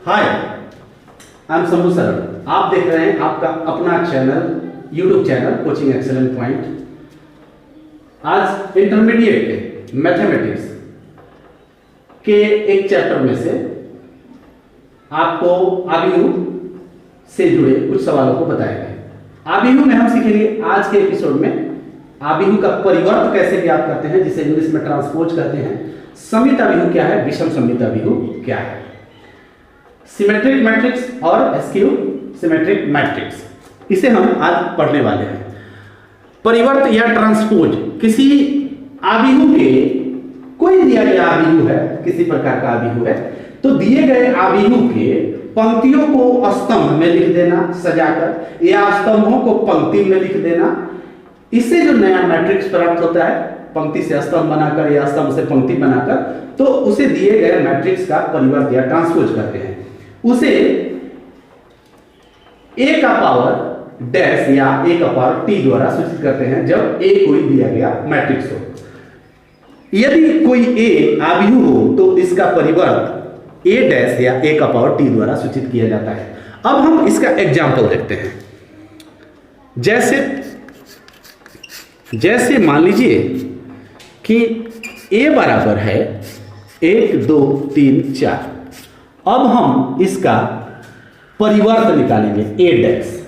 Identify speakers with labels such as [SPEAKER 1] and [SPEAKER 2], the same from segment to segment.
[SPEAKER 1] Hi, I am Shambhu sir. आप देख रहे हैं आपका अपना channel, YouTube channel coaching excellent point. आज इंटरमीडिएट के मैथमेटिक्स के एक चैप्टर में से आपको आबिहू से जुड़े कुछ सवालों को बताया गया। आबिहू में हम सीखेंगे आज के एपिसोड में आबिहू का परिवर्त कैसे ज्ञात करते हैं, जिसे इंग्लिश में ट्रांसपोज कहते हैं। समित आबिहू क्या है, विषम समित आबिहू क्या है, सिमेट्रिक मैट्रिक्स और एस्क्यू सिमेट्रिक मैट्रिक्स, इसे हम आज पढ़ने वाले हैं। परिवर्त या ट्रांसपोज किसी आबिहू के, कोई दिया गया आबिहू है, किसी प्रकार का आबिहू है, तो दिए गए आबिहू के पंक्तियों को स्तंभ में लिख देना सजाकर, या स्तंभों को पंक्ति में लिख देना। इससे जो नया मैट्रिक्स प्राप्त होता है, पंक्ति से स्तंभ बनाकर या स्तंभ से पंक्ति बनाकर, तो उसे दिए गए मैट्रिक्स का परिवर्त या ट्रांसपोज करते हैं। उसे a का पावर डैश या a का पावर t द्वारा सूचित करते हैं जब a कोई दिया गया मैट्रिक्स हो। यदि कोई a आबिहू हो तो इसका परिवर्त a डैश या a का पावर t द्वारा सूचित किया जाता है। अब हम इसका एग्जाम्पल देखते हैं। जैसे मान लीजिए कि a बराबर है 1 2 3 4। अब हम इसका परिवर्त निकालेंगे a डैश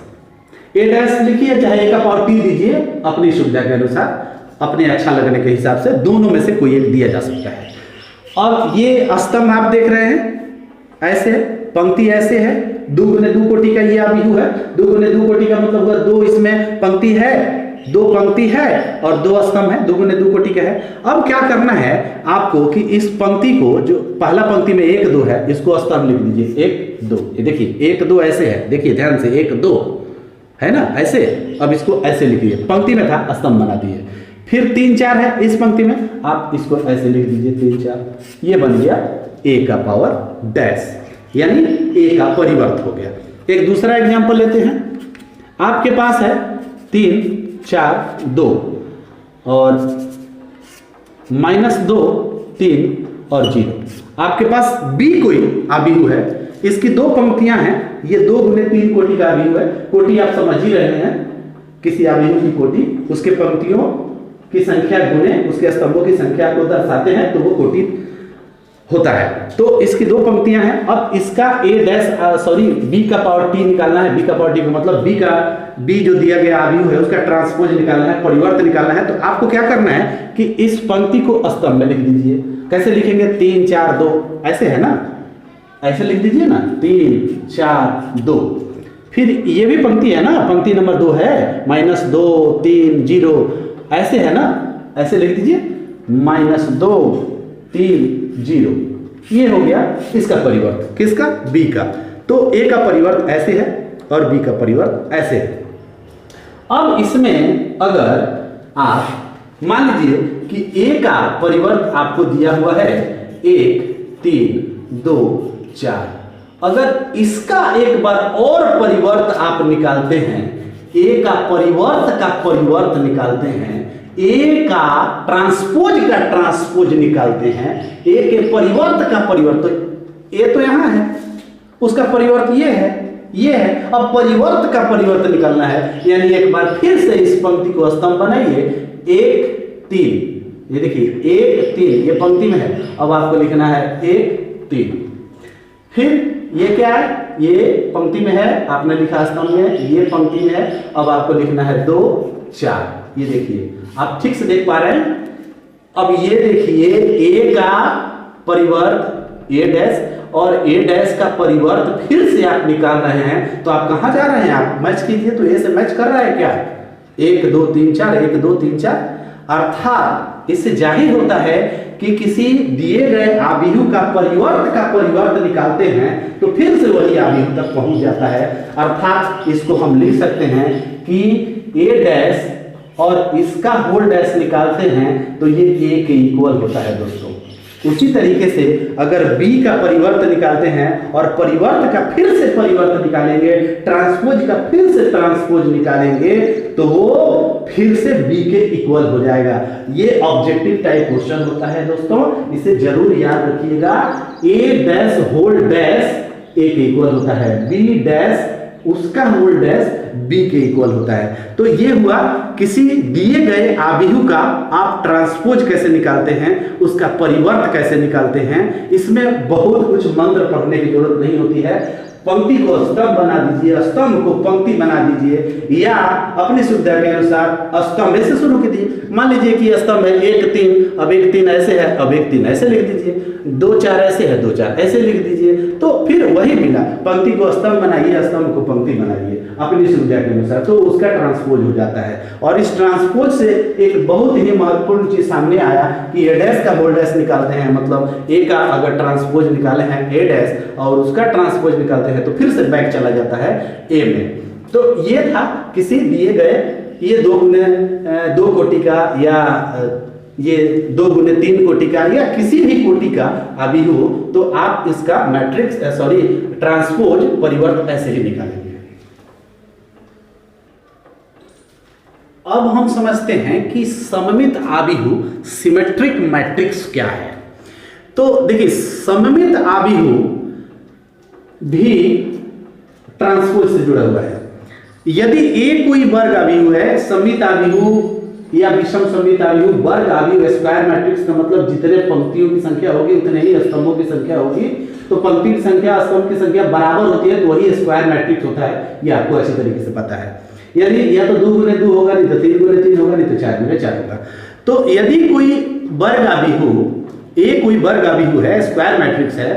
[SPEAKER 1] लिखिए, चाहे a का पावर t दीजिए, अपनी सुविधा के अनुसार, अपने अच्छा लगने के हिसाब से दोनों में से कोई एक दिया जा सकता है। और ये स्तंभ आप देख रहे हैं, ऐसे पंक्ति ऐसे है, 2 गुने 2 कोटि का ये आबिहू है। 2 गुने 2 कोटि का मतलब हुआ 2 इसमें पंक्ति है, 2 पंक्ति है और 2 स्तंभ है, 2 गुने 2 कोटि का है। अब क्या करना है आपको कि इस पंक्ति को, जो पहला पंक्ति में 1 2 है, इसको स्तंभ लिख दीजिए 1 2। ये देखिए 1 2 ऐसे है, देखिए ध्यान से 1 2 है ना, ऐसे। अब इसको ऐसे लिखिए, पंक्ति में था स्तंभ बना दिए। फिर 3 4 है इस पंक्ति में, आप इसको ऐसे लिख दीजिए 3 4। ये बन गया a का पावर डैश, यानी a का परिवर्त हो गया। एक दूसरा एग्जाम्पल लेते हैं। आपके पास है 3 4 2 और -2 3 और 0। आपके पास b कोई आबिहू है, इसकी 2 पंक्तियां हैं, ये 2 गुने 3 कोटि का आबिहू है। कोटि आप समझ ही रहे हैं, किसी आबिहू की कोटि उसके पंक्तियों की संख्या गुने उसके स्तंभों की संख्या को दर्शाते हैं, तो वो कोटि होता है। तो इसकी 2 पंक्तियां हैं। अब इसका b का पावर t निकालना है। b का पावर t का मतलब b जो दिया गया आबिहू है उसका ट्रांसपोज निकालना है, परिवर्त निकालना है। तो आपको क्या करना है कि इस पंक्ति को स्तंभ में लिख दीजिए। कैसे लिखेंगे, 3 4 2 ऐसे है ना, ऐसे लिख दीजिए ना, 3 4 2। फिर ये भी पंक्ति है ना, पंक्ति नंबर 2 है, -2 3 0 ऐसे है ना, ऐसे लिख दीजिए -2 3 0। ये हो गया इसका परिवर्त, किसका, b का। तो a का परिवर्त ऐसे है और b का परिवर्त ऐसे है। अब इसमें अगर आप मान लीजिए कि a का परिवर्त आपको दिया हुआ है 1 3 2 4, अगर इसका एक बार और परिवर्त आप निकालते हैं, a का परिवर्त निकालते हैं, a का ट्रांसपोज निकालते हैं, a के परिवर्त का परिवर्त, तो a तो यहां है, उसका परिवर्त ये है। अब परिवर्त का परिवर्त निकालना है, यानी एक बार फिर से इस पंक्ति को स्तंभ बनाइए 1 3। ये देखिए 1 3 ये पंक्ति में है। अब आपको लिखना है 1 3। फिर ये क्या है, ये पंक्ति में है, आपने लिखा स्तंभ में, ये पंक्ति में है। अब आपको लिखना है 2 4। ये देखिए आप ठीक से देख पा रहे हैं। अब ये देखिए a का परिवर्त a डैश और a डैश का परिवर्त फिर से आप निकाल रहे हैं। तो आप कहां जा रहे हैं, आप मैच कीजिए। तो a से मैच कर रहा है क्या, 1 2 3 4 1 2 3 4। अर्थात इससे जाहिर होता है कि किसी दिए गए आबिहू का परिवर्त निकालते हैं तो फिर से वही आबिहू तक पहुंच जाता है। अर्थात इसको हम लिख सकते हैं कि a डैश और इसका होल डैश निकालते हैं तो ये a के इक्वल होता है दोस्तों। उसी तरीके से अगर b का परिवर्त निकालते हैं और परिवर्त का फिर से परिवर्त निकालेंगे, ट्रांसपोज का फिर से ट्रांसपोज निकालेंगे, तो वो फिर से b के इक्वल हो जाएगा। ये ऑब्जेक्टिव टाइप क्वेश्चन होता है दोस्तों, इसे जरूर याद रखिएगा। a डैश होल डैश ए के इक्वल होता है, बी डैश उसका होल डैश बी के इक्वल होता है। तो ये हुआ किसी दिए गए आबिहू का आप ट्रांसपोज कैसे निकालते हैं, उसका परिवर्त कैसे निकालते हैं। इसमें बहुत कुछ मंत्र पढ़ने की जरूरत नहीं होती है। पंक्ति को स्तंभ बना दीजिए, स्तंभ को पंक्ति बना दीजिए, या अपनी सुविधा के अनुसार स्तंभ ऐसे शुरू कीजिए। मान लीजिए कि स्तंभ है 1 3, अब 1 3 ऐसे है, अब 1 3 ऐसे लिख दीजिए, 2 4 ऐसे है, 2 4 ऐसे लिख दीजिए। तो फिर वही मिला, पंक्ति को स्तंभ बनाइए, स्तंभ को पंक्ति बनाइए अपनी सुविधा के अनुसार, तो उसका ट्रांसपोज हो जाता है। और इस ट्रांसपोज से एक बहुत ही महत्वपूर्ण चीज सामने आया कि ए डैश का होल डैश निकालते हैं, मतलब ए का अगर ट्रांसपोज निकाले हैं ए डैश और उसका ट्रांसपोज निकालते हैं तो फिर से बैक चला जाता है ए में। तो ये था किसी दिए गए ये 2 गुने 2 कोटि का या ये 2 गुने 3 कोटि का या किसी भी कोटि का आबिहू हो, तो आप इसका मैट्रिक्स ट्रांसपोज परिवर्त ऐसे ही निकालेंगे। अब हम समझते हैं कि सममित आबिहू सिमेट्रिक मैट्रिक्स क्या है। तो देखिए सममित आबिहू भी ट्रांसपोज से जुड़ा हुआ है। यदि ए कोई वर्ग आबिहू है, सममित आबिहू या विषम सममित आबिहू वर्ग आबिहू स्क्वायर मैट्रिक्स का मतलब जितने पंक्तियों की संख्या होगी उतने ही स्तंभों की संख्या होगी। तो पंक्ति की संख्या स्तंभ की संख्या बराबर होती है तो वही स्क्वायर मैट्रिक्स होता है, ये आपको अच्छी तरीके से पता है। यानी या तो 2 गुने 2 होगा, नहीं तो 3 गुने 3 होगा, नहीं तो 4 गुने 4 होगा। तो यदि कोई वर्ग आबिहू ए कोई वर्ग आबिहू है, स्क्वायर मैट्रिक्स है,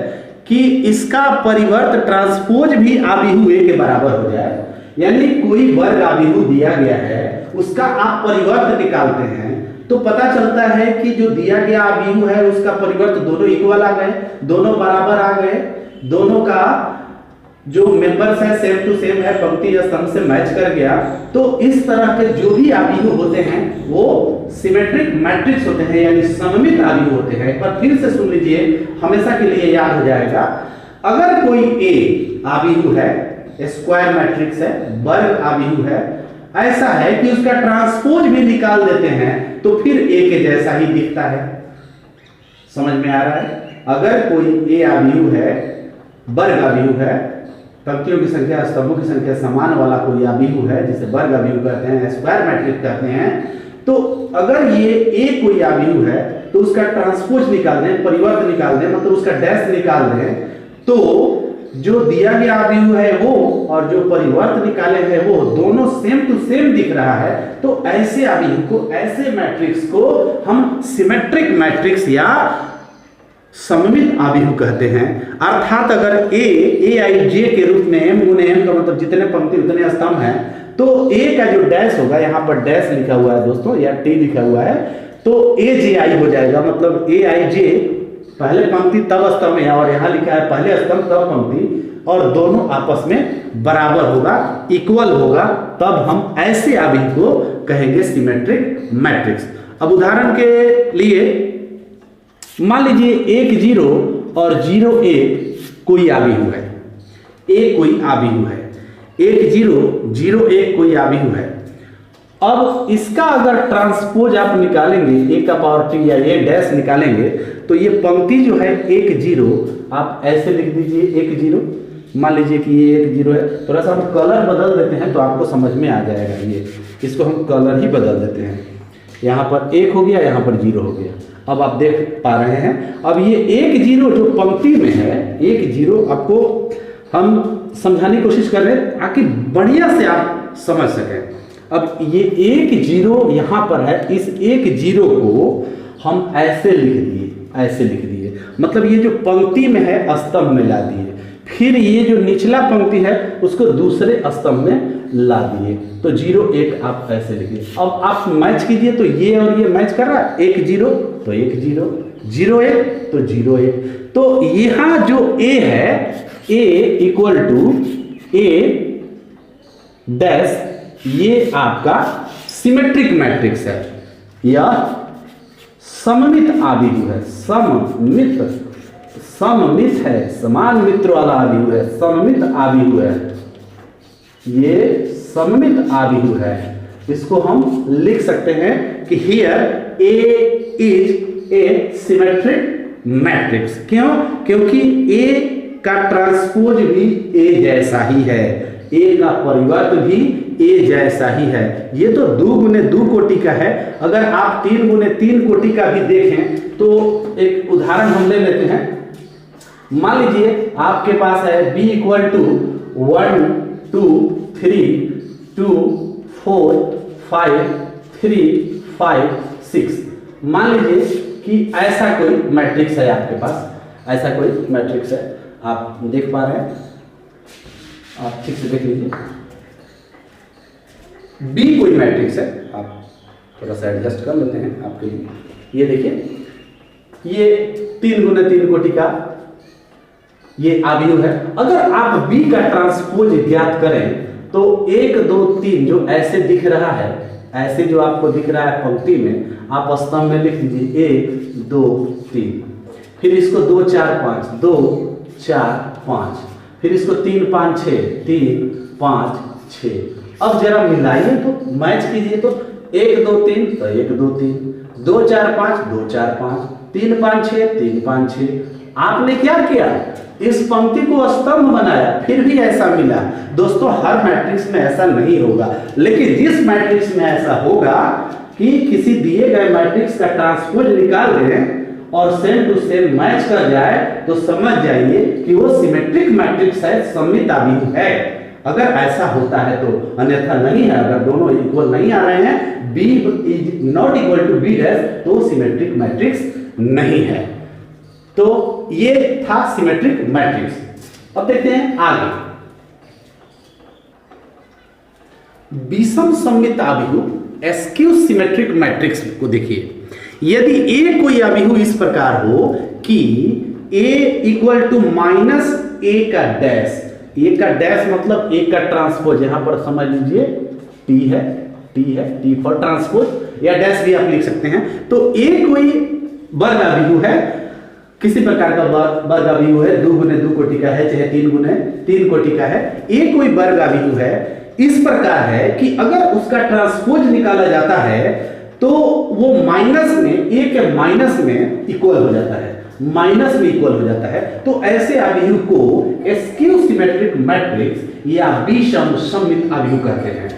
[SPEAKER 1] कि इसका परिवर्त ट्रांसपोज भी आबिहू ए के बराबर हो जाए, यानी कोई वर्ग आबिहू दिया गया है उसका आप परिवर्त निकालते हैं तो पता चलता है कि जो दिया गया आबिहू है उसका परिवर्त दोनों इक्वल आ गए, दोनों बराबर आ गए, दोनों का जो मेंबर्स है सेम टू सेम है, पंक्ति या स्तंभ से मैच कर गया। तो इस तरह के जो भी आबिहू होते हैं वो सिमेट्रिक मैट्रिक्स होते हैं, यानी सममित आबिहू होते हैं। एक बार फिर से सुन लीजिए, हमेशा के लिए याद हो जाएगा। अगर कोई ए आबिहू है, स्क्वायर मैट्रिक्स है, वर्ग आबिहू है, ऐसा है कि उसका ट्रांसपोज भी निकाल देते हैं तो फिर ए के जैसा ही दिखता है। समझ में आ रहा है? अगर कोई ए आबिहू है, वर्ग आबिहू है, पंक्तियों की संख्या स्तंभों की संख्या समान वाला कोई आबिहू है जिसे वर्ग आबिहू कहते हैं, स्क्वायर मैट्रिक्स कहते हैं, तो अगर ये ए कोई आबिहू है तो उसका ट्रांसपोज निकाल दें, परिवर्त निकाल दें, मतलब उसका डैश निकाल दें, तो जो दिया गया आबिहू है वो और जो परिवर्त निकाले हैं वो दोनों सेम टू सेम दिख रहा है। तो ऐसे आबिहू को, ऐसे मैट्रिक्स को हम सिमेट्रिक मैट्रिक्स या सममित आबिहू कहते हैं। अर्थात अगर ए आई जे के रूप में m गुने m का मतलब जितने पंक्ति उतने स्तंभ हैं, तो a का जो डैश होगा, यहाँ पर डैश लिखा हुआ है दोस्तों या t लिखा हुआ है, तो ए जे आई हो जाएगा, मतलब ए आई जे पहले पंक्ति तब स्तंभ है और यहाँ लिखा है पहले स्तंभ तब पंक्ति, और दोनों आपस में बराबर होगा, इक्वल होगा, तब हम ऐसे आबिहू को कहेंगे सिमेट्रिक मैट्रिक्स। अब उदाहरण के लिए मान लीजिए 1 0 और 0 1 कोई आबिहू है, ए कोई आबिहू है, 1 0 0 1 कोई आबिहू है। अब इसका अगर ट्रांसपोज आप निकालेंगे, ए का पावर टी या ए डैश निकालेंगे, तो ये पंक्ति जो है 1 0 आप ऐसे लिख दीजिए, 1 0, मान लीजिए कि ये 1 0 है। थोड़ा सा हम कलर बदल देते हैं तो आपको समझ में आ जाएगा। ये इसको हम कलर ही बदल देते हैं, यहाँ पर 1 हो गया, यहाँ पर 0 हो गया। अब आप देख पा रहे हैं। अब ये 1 0 जो पंक्ति में है, 1 0 आपको हम समझाने की कोशिश कर रहे हैं ताकि बढ़िया से आप समझ सकें। अब ये 1 0 यहाँ पर है, इस 1 0 को हम ऐसे लिख दिए, ऐसे लिख दिए, मतलब ये जो पंक्ति में है स्तंभ में ला दिए, फिर ये जो निचला पंक्ति है उसको दूसरे स्तंभ में ला दिए, तो 0 1 आप ऐसे लिखिए। अब आप मैच कीजिए तो ये और ये मैच कर रहा है, 1 0 तो 1 0, 0 1 तो 0 1। तो यहाँ जो a है, a equal to a dash, ये आपका सिमेट्रिक मैट्रिक्स है या सममित आबिहू है। सममित है, समान मित्र वाला आबिहू है, सममित आबिहू है, ये सममित आबिहू है। इसको हम लिख सकते हैं कि here A is a symmetric matrix. क्यों? क्योंकि ए का ट्रांसपोज भी ए जैसा ही है, ए का परिवर्त भी ए जैसा ही है। ये तो 2 गुने 2 कोटि का है। अगर आप 3 गुने 3 कोटि का भी देखें तो एक उदाहरण हम ले लेते हैं। मान लीजिए आपके पास है b इक्वल टू 1 2 3 2 4 5 3 5 6। मान लीजिए कि ऐसा कोई मैट्रिक्स है आपके पास, ऐसा कोई मैट्रिक्स है, आप देख पा रहे हैं, आप ठीक से देख लीजिए। B कोई मैट्रिक्स है, आप थोड़ा सा एडजस्ट कर लेते हैं आपके लिए। ये देखिए, ये 3 गुने 3 कोटि का ये आव्यूह है। अगर आप B का ट्रांसपोज ज्ञात करें तो 1 2 3 जो ऐसे दिख रहा है, ऐसे जो आपको दिख रहा है पंक्ति में, आप स्तंभ में लिख दीजिए 1 2 3, फिर इसको 2 4 5 2 4 5, फिर इसको 3 5 6 3 5 6। अब जरा मिलाइए तो, मैच कीजिए तो 1 2 3 तो 1 2 3, 2 4 5 2 4 5, 3 5 6 3 5 6। आपने क्या किया, इस पंक्ति को स्तंभ बनाया, फिर भी ऐसा मिला। दोस्तों हर मैट्रिक्स में ऐसा नहीं होगा, लेकिन जिस मैट्रिक्स में ऐसा होगा कि किसी दिए गए मैट्रिक्स का ट्रांसपोज निकाल दें और सेम टू सेम मैच कर जाए, तो समझ जाइए कि वो सिमेट्रिक मैट्रिक्स है, सममित आव्यूह है। अगर ऐसा होता है तो, अन्यथा नहीं है। अगर दोनों इक्वल नहीं आ रहे हैं, b is not equal to b dash, तो सिमेट्रिक मैट्रिक्स नहीं है। तो ये था सिमेट्रिक मैट्रिक्स। अब देखते हैं आगे, विषम सममित आव्यूह एस्क्यू सिमेट्रिक मैट्रिक्स को देखिए। यदि ए कोई आव्यूह इस प्रकार हो कि a इक्वल टू माइनस ए का डैश, ए का डैश मतलब ए का ट्रांसपोज, यहां पर समझ लीजिए t है, t फॉर ट्रांसपोज, या डैश भी आप लिख सकते हैं। तो ए कोई वर्ग आव्यूह है, किसी प्रकार का वर्ग आव्यूह है, 2 गुने 2 कोटि का है, चाहे 3 गुने 3 कोटि का है, ए कोई वर्ग आव्यूह है, इस प्रकार है कि अगर उसका ट्रांसपोज निकाला जाता है तो वो माइनस में, ए के माइनस में इक्वल हो जाता है, माइनस में इक्वल हो जाता है। तो ऐसे आव्यूह को एस्क्यू सिमेट्रिक मैट्रिक्स या विषम सममित आव्यूह कहते हैं।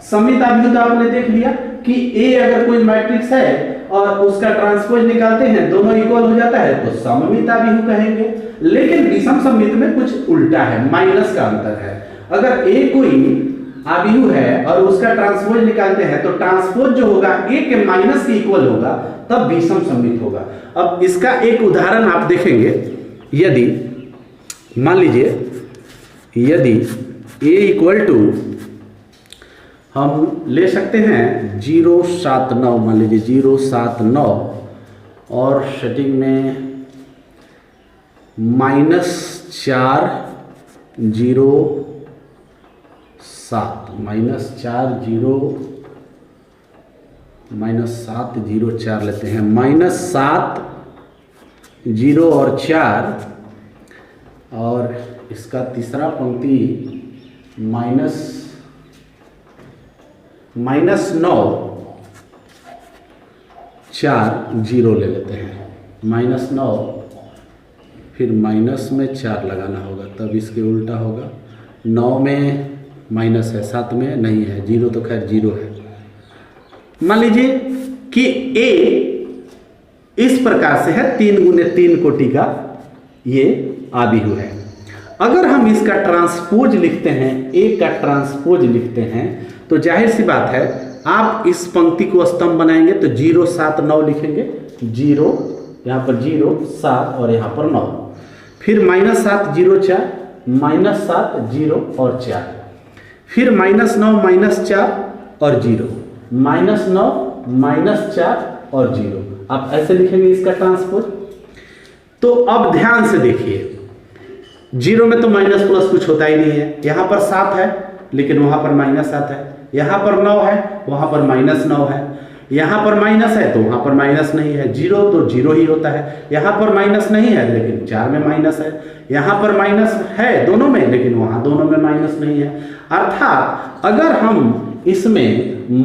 [SPEAKER 1] सममित आव्यूह तो आपने देख लिया कि ए अगर कोई मैट्रिक्स है और उसका ट्रांसपोज निकालते हैं, दोनों इक्वल हो जाता है, तो सममित आव्यूह कहेंगे। लेकिन विषम सममित में कुछ उल्टा है, माइनस का अंतर है। अगर ए कोई आव्यूह है और उसका ट्रांसपोज निकालते हैं, तो ट्रांसपोज जो होगा ए के माइनस के इक्वल होगा, तब विषम सममित होगा। अब इसका एक उदाहरण आप देखेंगे। यदि मान लीजिए, यदि ए इक्वल टू, हम ले सकते हैं 0 7 9, मान लीजिए 0 7 9, और सेटिंग में -4 0 7, -4 0 -7 0 4 लेते हैं, -7 0 और 4, और इसका तीसरा पंक्ति -9 4 0 ले लेते हैं, -9, फिर माइनस में 4 लगाना होगा, तब इसके उल्टा होगा। 9 में माइनस है, 7 में नहीं है, 0 तो खैर 0 है। मान लीजिए कि a इस प्रकार से है, 3 गुने 3 कोटि का ये आव्यूह है। अगर हम इसका ट्रांसपोज लिखते हैं, a का ट्रांसपोज लिखते हैं, तो जाहिर सी बात है आप इस पंक्ति को स्तंभ बनाएंगे तो 0 7 9 लिखेंगे, 0 यहाँ पर 0 7 और यहाँ पर 9, फिर -7 0 4, -7 0 और 4, फिर -9 -4 और 0, -9 -4 और 0। आप ऐसे लिखेंगे इसका ट्रांसपोज। तो अब ध्यान से देखिए, 0 में तो माइनस प्लस कुछ होता ही नहीं है। यहाँ पर 7 है लेकिन वहाँ पर -7 है, यहाँ पर 9 है वहाँ पर -9 है, यहाँ पर माइनस है तो वहाँ पर माइनस नहीं है, 0 तो 0 ही होता है, यहाँ पर माइनस नहीं है लेकिन 4 में माइनस है, यहाँ पर माइनस है दोनों में लेकिन वहाँ दोनों में माइनस नहीं है। अर्थात अगर हम इसमें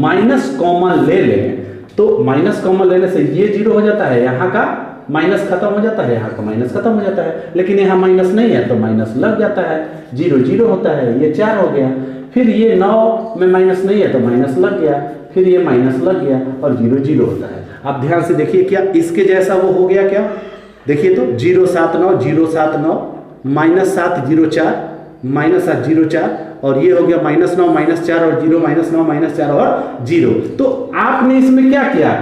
[SPEAKER 1] माइनस कॉमन ले लें तो माइनस कॉमन लेने से ये 0 हो जाता है, यहाँ का माइनस खत्म हो जाता है, यहाँ का माइनस खत्म हो जाता है, लेकिन यहाँ माइनस नहीं है तो माइनस लग जाता है, 0 0 होता है, ये 4 हो गया। फिर ये 9 में माइनस नहीं है तो माइनस लग गया, फिर ये माइनस लग गया और 0 0 होता है। आप ध्यान से देखिए, क्या इसके जैसा वो हो गया क्या? देखिए तो 0 7 9 0 7 9 -7 0 4 -7 0 4 और ये हो गया -9 -4 और 0 -9 -4 और 0। तो आपने इसमें क्या किया,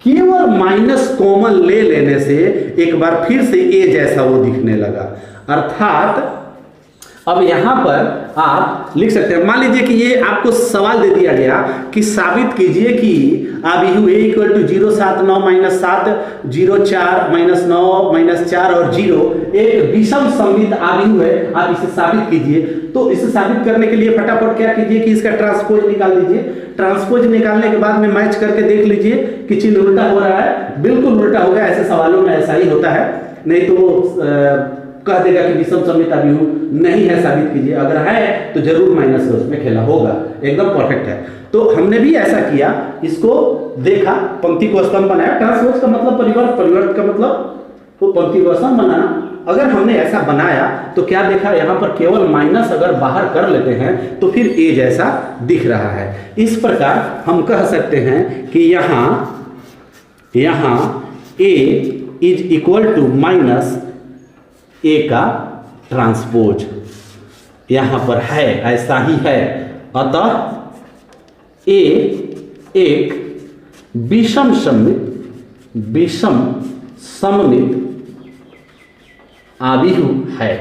[SPEAKER 1] केवल माइनस कॉमन ले लेने से एक बार फिर से ए जैसा वो दिखने लगा। अर्थात अब यहां पर आप लिख सकते हैं, मान लीजिए कि ये आपको सवाल दे दिया गया कि साबित कीजिए कि आबिहु a इक्वल टू 0 7 9 -7 0 4 -9 -4 और 0 एक विषम सममित आबिहु है, आप इसे साबित कीजिए। तो इसे साबित करने के लिए फटाफट क्या कीजिए कि इसका ट्रांसपोज निकाल दीजिए। ट्रांसपोज निकालने के बाद में मैच करके देख लीजिए कि चिन्ह उल्टा हो रहा है, बिल्कुल उल्टा होगा। ऐसे सवालों में ऐसा ही होता है, नहीं तो वो कह देगा कि विषम सममित आबिहु नहीं है, साबित कीजिए। अगर है तो जरूर माइनस है, उसमें खेला होगा, एकदम परफेक्ट है। तो हमने भी ऐसा किया, इसको देखा, पंक्ति को स्तंभ बनाया। ट्रांसपोज का मतलब परिवर्त, परिवर्त का मतलब तो पंक्ति को स्तंभ बनाना। अगर हमने ऐसा बनाया तो क्या देखा, यहाँ पर केवल माइनस अगर बाहर कर लेते हैं तो फिर ए जैसा दिख रहा है। इस प्रकार हम कह सकते हैं कि यहाँ ए इज इक्वल टू माइनस ए का ट्रांसपोज यहां पर है, ऐसा ही है। अतः ए एक विषम सममित आबिहु है।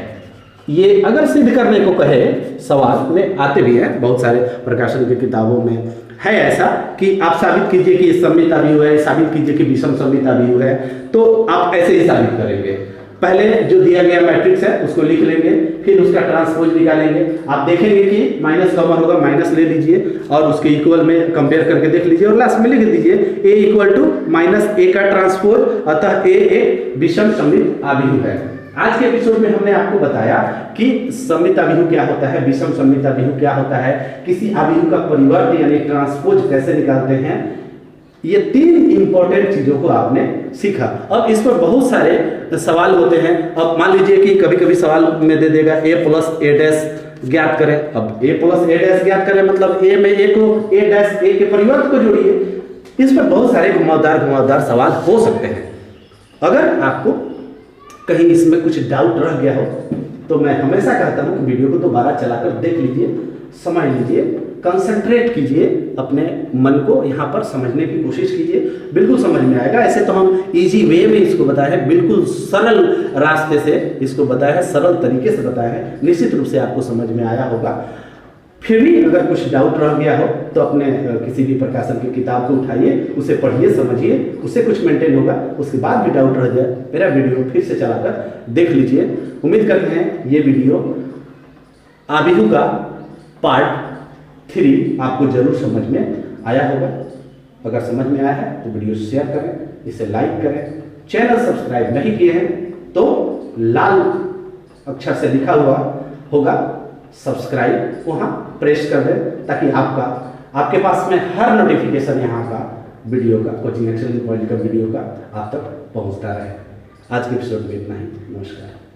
[SPEAKER 1] ये अगर सिद्ध करने को कहे, सवाल में आते भी हैं, बहुत सारे प्रकाशन की किताबों में है ऐसा कि आप साबित कीजिए कि सममित आबिहु है, साबित कीजिए कि विषम सममित आबिहु है। तो आप ऐसे ही साबित करेंगे, पहले जो दिया गया मैट्रिक्स है उसको लिख लेंगे, फिर उसका ट्रांसपोज निकालेंगे। आप देखेंगे कि माइनस कॉमन होगा, माइनस ले लीजिए और उसके इक्वल में कंपेयर करके देख लीजिए और लास्ट में लिख दीजिए ए इक्वल टू माइनस ए का ट्रांसपोज, अतः ए एक विषम सममित आबिहु है। आज के एपिसोड में हमने आपको बताया कि सममित आबिहु क्या होता है, विषम सममित आबिहु क्या होता है, किसी आबिहु का परिवर्त यानी ट्रांसपोज कैसे निकालते हैं। ये 3 इंपॉर्टेंट चीजों को आपने सीखा। अब इस पर बहुत सारे सवाल होते हैं। अब मान लीजिए कि कभी कभी सवाल में दे देगा a प्लस a डैश ज्ञात करें। अब a प्लस a डैश ज्ञात करें मतलब a में a को a डैश a के परिवर्त को जोड़िए। इस पर बहुत सारे घुमावदार सवाल हो सकते हैं। अगर आपको कहीं इसमें कुछ डाउट रह गया हो तो मैं हमेशा कहता हूँ कि वीडियो को दोबारा चलाकर देख लीजिए, समझ लीजिए, कंसंट्रेट कीजिए, अपने मन को यहाँ पर समझने की कोशिश कीजिए, बिल्कुल समझ में आएगा। ऐसे तो हम इजी वे में इसको बताया है, बिल्कुल सरल रास्ते से इसको बताया है, सरल तरीके से बताया है, निश्चित रूप से आपको समझ में आया होगा। फिर भी अगर कुछ डाउट रह गया हो तो अपने किसी भी प्रकाशन की किताब को उठाइए, उसे पढ़िए, समझिए, उससे कुछ मेंटेन होगा। उसके बाद भी डाउट रह जाए, मेरा वीडियो फिर से चलाकर देख लीजिए। उम्मीद करते हैं ये वीडियो आबिहु का पार्ट 3 आपको जरूर समझ में आया होगा। अगर समझ में आया है तो वीडियो शेयर करें, इसे लाइक करें। चैनल सब्सक्राइब नहीं किए हैं तो लाल अक्षर से लिखा हुआ होगा सब्सक्राइब, वहां प्रेस कर दें ताकि आपके पास में हर नोटिफिकेशन यहाँ का वीडियो का, कोचिंग एक्सेलेंस पॉइंट का वीडियो का आप तक पहुँचता रहे। आज के एपिसोड में इतना ही। नमस्कार।